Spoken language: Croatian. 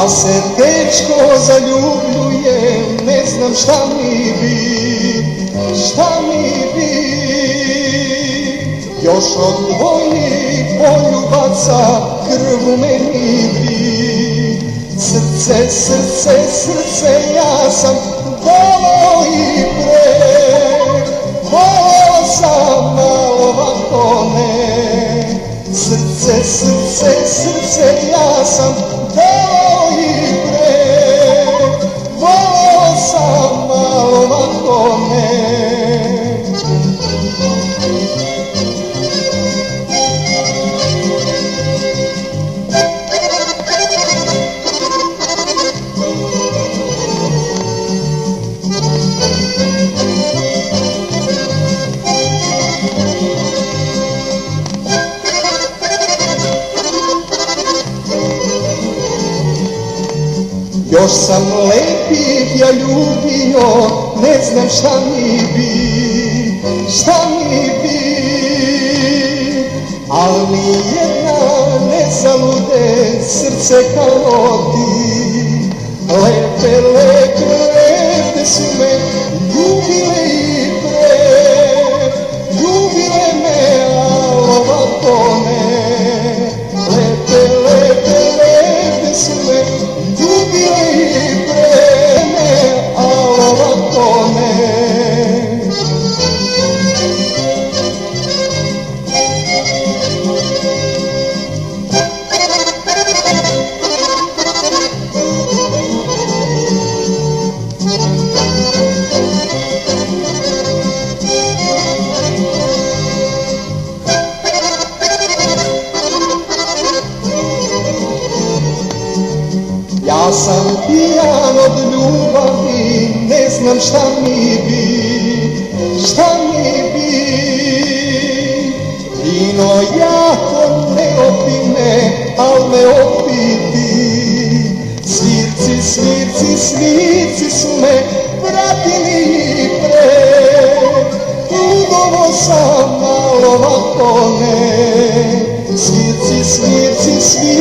Ja se teško zaljubljujem, ne znam šta mi bi, šta mi bi. Još od tvojih poljubaca krv u meni vri. Srce, srce, srce, ja sam volao i pre. Volao sam, a ovako ne. Srce, srce, srce, ja sam volao i pre. Volao sam, a ovako ne. Još sam lepih ja ljubio, ne znam šta mi bi, šta mi bi. Al nijedna ne zalude srce kao ti. Lepe, lepe, lepe su me ljubile i pre. Ljubile me, a ovako ne. Lepe, lepe, lepe su me ljubile i pre me, a ovako ne. Ja sam pijan od ljubavi, ne znam šta mi bi, šta mi bi. Vino jako ne opime, al me opiti. Svirci, svirci, svirci su me pratili i pre. Ugovo sam, al ovako ne. Svirci, svirci, svirci